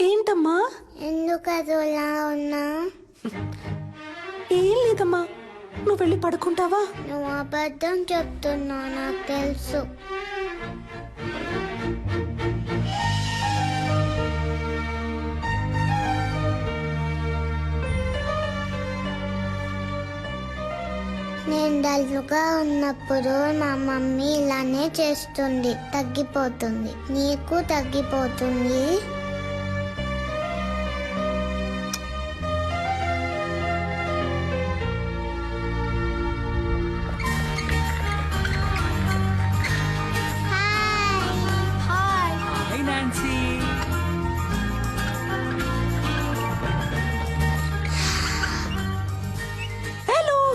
ఏంటమ్మా? ఎందుకు అదోలా ఉన్నా? ఏం లేదమ్మా, నువ్వు వెళ్ళి పడుకుంటావా? నువ్వు అబద్ధం చెప్తున్నావు, నాకు తెలుసు. నేను డల్లుగా ఉన్నప్పుడు మా మమ్మీ ఇలానే చేస్తుంది, తగ్గిపోతుంది. నీకు తగ్గిపోతుంది.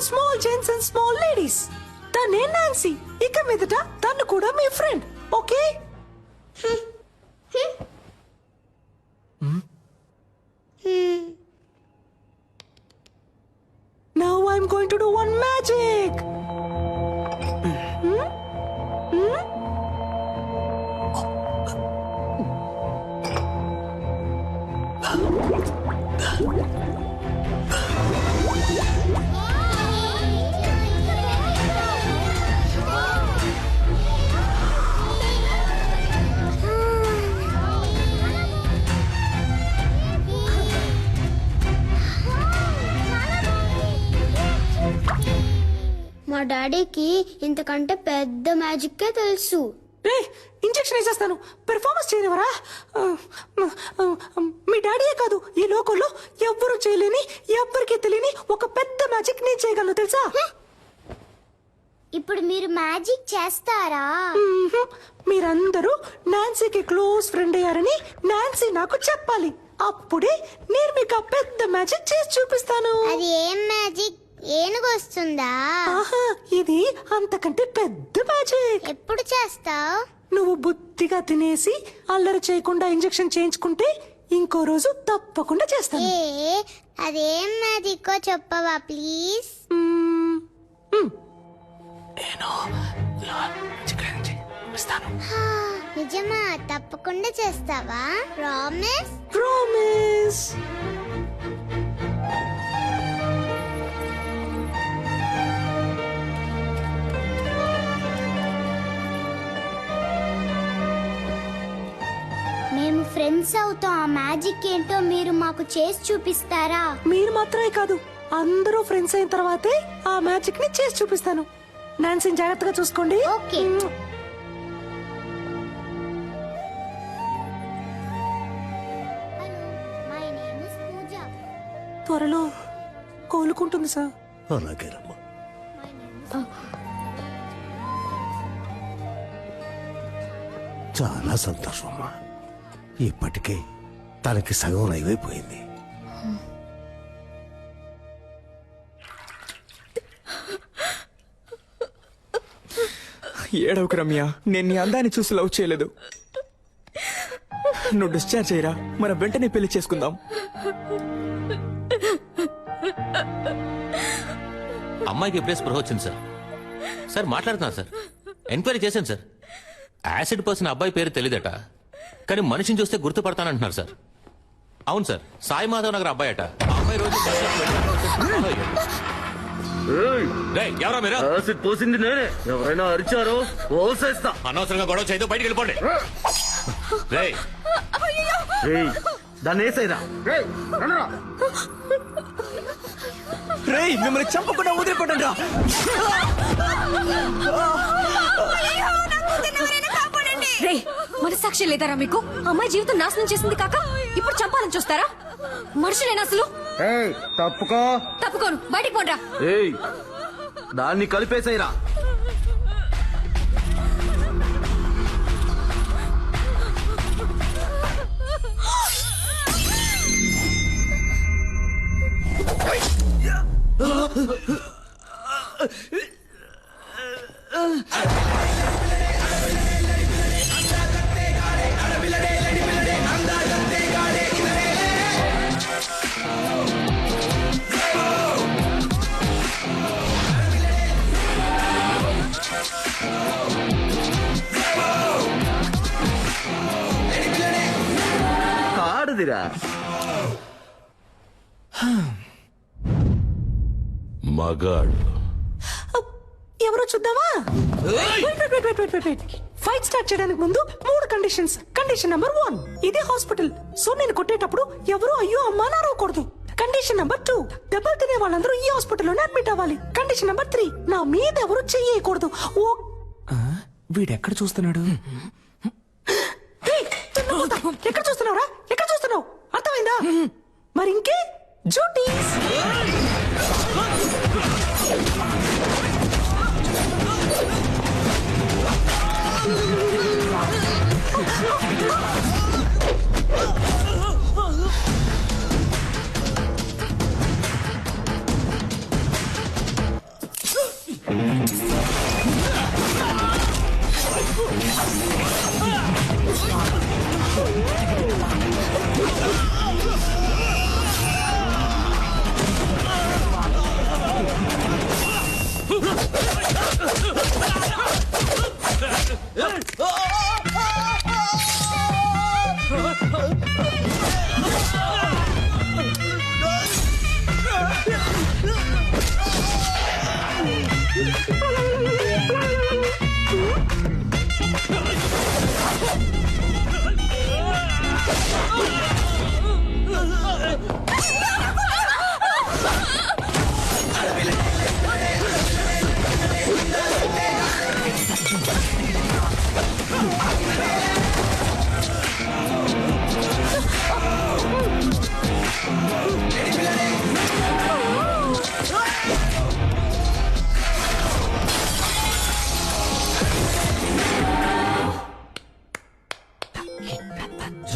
Small gents and small ladies, తనే నాన్సీ. ఇక మీదట తను కూడా మీ friend, okay? Now I'm going to do one magic. మా డాడీకి ఇంతకంటే పెద్ద మ్యాజిక్కే తెలుసు. ఇంజెక్షన్ వేసేస్తాను, పెర్ఫార్మెన్స్ చేయనివరా? మీ డాడీయే కాదు, ఈ లోకంలో ఎవ్వరూ చేయలేని, ఎవ్వరికీ తెలియని ఒక పెద్ద మ్యాజిక్ నేను చేయగలను, తెలుసా? ఇప్పుడు మీరు మ్యాజిక్ చేస్తారా? మీరందరూ నాన్సీకి క్లోజ్ ఫ్రెండ్ అయ్యారని నాన్సీ నాకు చెప్పాలి. అప్పుడే నేను మీకు ఆ పెద్ద మ్యాజిక్ చేసి చూపిస్తాను. అది ఏం మ్యాజిక్? ఏనుగు వస్తుందా? ఇది అంతకంటే పెద్ద మ్యాజిక్. ఎప్పుడు చేస్తావు? నువ్వు బుద్ధిగా తినేసి అల్లరి చేయకుండా ఇంజెక్షన్ చేయించుకుంటే ఇంకో రోజు తప్పకుండా చేస్తాను. అదేం మ్యాజిక్ చెప్పవా ప్లీజ్? నిజమా? తప్పకుండా చేస్తావా? ప్రామిస్? ప్రామిస్. మేము ఫ్రెండ్స్ అవుతాం. ఆ మ్యాజిక్ ఏంటో మీరు మాకు చేసి చూపిస్తారా? మీరు మాత్రమే కాదు, అందరూ ఫ్రెండ్స్ అయిన తర్వాతే ఆ మ్యాజిక్ ని చేసి చూపిస్తాను. నాన్సీని జాగ్రత్తగా చూసుకోండి. ఓకే. త్వరలో కోలుకుంటుంది సార్. అలాగేనమ్మా. చాలా సంతోషం అమ్మా. ఇప్పటికే తనకి సగం అయిపోయింది. ఏడవకు రమ్య, నేను నీ అందాన్ని చూసి లవ్ చేయలేదు. నువ్వు డిశ్చార్జ్ అయ్యరా, మనం వెంటనే పెళ్లి చేసుకుందాం. అమ్మాయికి ఎప్పుడే స్పృహ వచ్చింది సార్. సార్ మాట్లాడుతున్నా సార్, ఎంక్వైరీ చేశాను సార్. యాసిడ్ పర్సన్ అబ్బాయి పేరు తెలియదట, కానీ మనిషిని చూస్తే గుర్తుపడతానంటున్నారు సార్. అవును సార్, సాయి మాధవ్ నగర్ అబ్బాయి అట. ఆ అబ్బాయి రోజు ఎవరా మీరు? యాసిడ్ పోసింది నేనే. ఎవరైనా అరిచారో పోసేస్తా. అనవసరంగా గొడవ చేయదు, బయటికి వెళ్ళిపోండి. దాన్ని వేసేరా. రేయ్, మిమ్మల్ని చంపకుండా వదిలిపెట్టండి రా. రేయ్, మనసాక్షి లేదారా మీకు? అమ్మాయి జీవితం నాశనం చేసింది కాక ఇప్పుడు చంపాలని చూస్తారా? మనుషులేనా అసలు? తప్పుకో. తప్పుకోను, బయటికి పోండ్రా. దాన్ని కలిపేసేరా. ఎవరిదిరా? మగాడు. ఎవరో చూద్దామా? ఫైట్ స్టార్ట్ చేయడానికి ముందు 3 కండిషన్స్. కండిషన్ నెంబర్ 1, ఇది హాస్పిటల్, సో నేను కొట్టేటప్పుడు ఎవరు అయ్యో అమ్మా అని అరవకూడదు. కండిషన్ నెంబర్ 2, దెబ్బలు తినే వాళ్ళందరూ ఈ హాస్పిటల్లోనే అడ్మిట్ అవ్వాలి. కండిషన్ నెంబర్ 3, నా మీద ఎవరు చెయ్యకూడదు. ఓ వీడెక్కడ చూస్తున్నాడు? ఏయ్, దున్నపోతా. ఎక్కడ చూస్తున్నావురా? ఎక్కడ చూస్తున్నావు? అర్థమైందా? మరి ఇంకే డ్యూటీస్.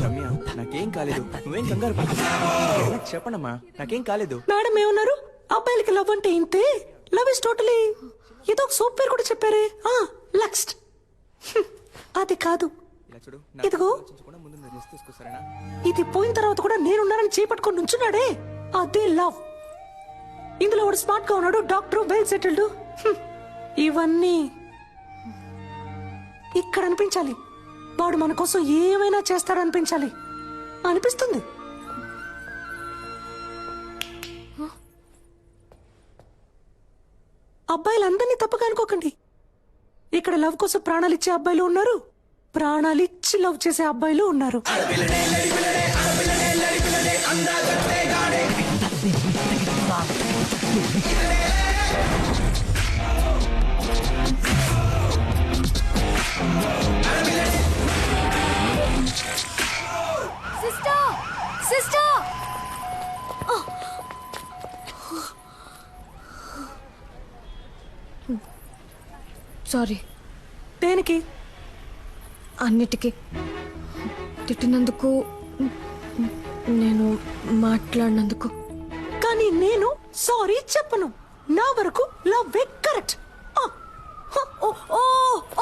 రమ్య, నాకేం కాలేదు, నువ్వేం కంగారు పడకు. చెప్పండమ్మా, నాకేం కాలేదు. మేడం ఏమన్నారు? అబ్బాయిలకి లవ్ అంటే ఇంతే, లవ్ ఇస్ టోటలీ. ఏదో ఒక సోప్ పేరు కూడా చెప్పారే, లక్స్ట్. అది కాదు, ఇలా చూడు, ఇదిగో ముందు మీరు రెస్ట్ తీసుకో, సరేనా? ఇది పోయిన తర్వాత కూడా నేనున్నానని చేపట్టుకొని నుంచున్నాడే, అదే లవ్. ఇందులో వాడు స్మార్ట్ గా ఉన్నాడు, డాక్టర్, వెల్ సెటిల్డ్. ఇవన్నీ ఇక్కడ అనిపించాలి. వాడు మన కోసం ఏమైనా చేస్తాడనిపించాలి అనిపిస్తుంది. అబ్బాయిలందరినీ తప్పగా అనుకోకండి. ఇక్కడ లవ్ కోసం ప్రాణాలు ఇచ్చే అబ్బాయిలు ఉన్నారు, ప్రాణాలు ఇచ్చి లవ్ చేసే అబ్బాయిలు ఉన్నారు. Sister, sister. సారీ. దేనికి? అన్నిటికీ తిట్టినందుకు, నేను మాట్లాడినందుకు. కానీ నేను సారీ చెప్పను. నా వరకు love correct.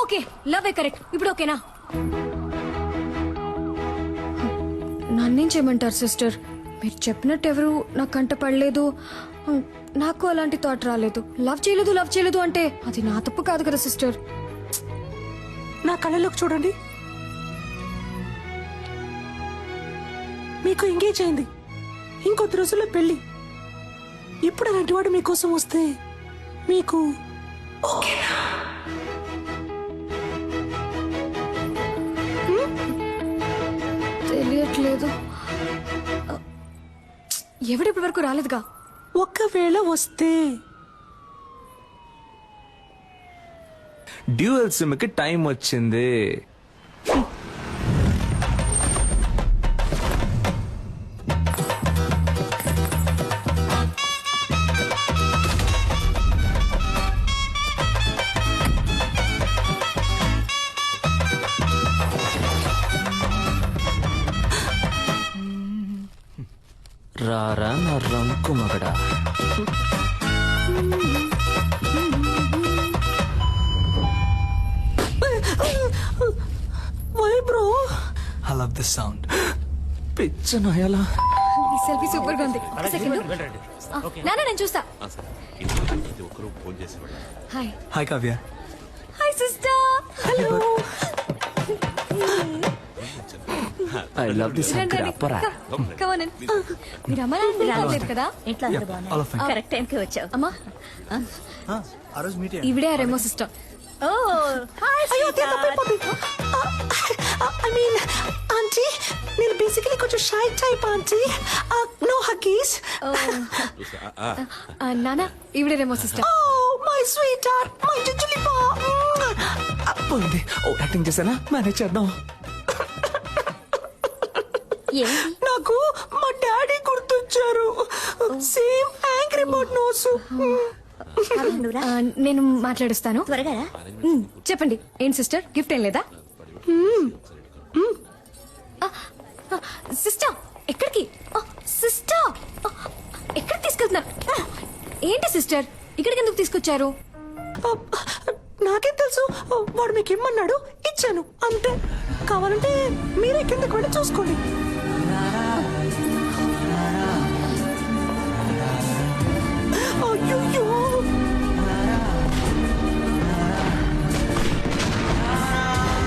Okay, love correct. ఇప్పుడు ఓకేనా? నన్నేం చేయమంటారు సిస్టర్? మీరు చెప్పినట్టు ఎవరు నా కంట పడలేదు, నాకు అలాంటి థాట్ రాలేదు. లవ్ చేయలేదు అంటే అది నా తప్పు కాదు కదా సిస్టర్. నా కళ్ళలోకి చూడండి. మీకు ఎంగేజ్ అయింది, ఇంకొద్ది రోజుల్లో పెళ్లి. ఇప్పుడు అలాంటి వాడు మీకోసం వస్తే మీకు ఓకేనా? తెలియట్లేదు. ఎవడిప్పటి వరకు రాలేదుగా. ఒకవేళ వస్తే డ్యూయల్ సిమ్ కి టైం వచ్చింది. రారా నా రంకు మగడా. Why bro? I love this sound. పిచ్చ నాయాలా. ఈ సెల్ఫీ సూపర్ గా ఉంది. ఒక సెకండ్. నాన్న నేను చూస్తా. Hi. Hi Kavya. Hi sister. Hello. I love this uncle అప్పరా మీరు అమ్మ నాన్న రాలేదు కదా ఇంట్లో అందరూ బాగున్నారు కరెక్ట్ టైంకి వచ్చావు అమ్మా ఇవిడే ఆ రెమో సిస్టర్ ఓ హాయ్ అయ్యో అదే తప్పైపోతుంది ఐ మీన్ ఆంటీ నేను బేసికలీ కొంచెం shy type aunty no huggies నానా ఇవిడే Remo sister oh my sweetheart my జింజలి పా పోయింది ఓ యాక్టింగ్ చేశానా మేనేజ్ చేద్దాం ఏంటి నాకు మా డాడీ గుర్తొచ్చారు సేమ్ యాంగ్రీ బర్డ్ నోస్ నువ్వురా నేను మాట్లాడుస్తాను త్వరగా రా. చెప్పండి ఏంటి సిస్టర్ గిఫ్ట్ ఏం లేదా సిస్టర్ ఎక్కడికి సిస్టర్ ఎక్కడికి తీసుకెళ్తున్నారు ఏంటి సిస్టర్ ఇక్కడికి ఎందుకు తీసుకొచ్చారు నాకేం తెలుసు వాడు మీకు ఇమ్మన్నాడు ఇచ్చాను అంతే కావాలంటే మీరే కిందకు వెళ్ళి చూసుకోండి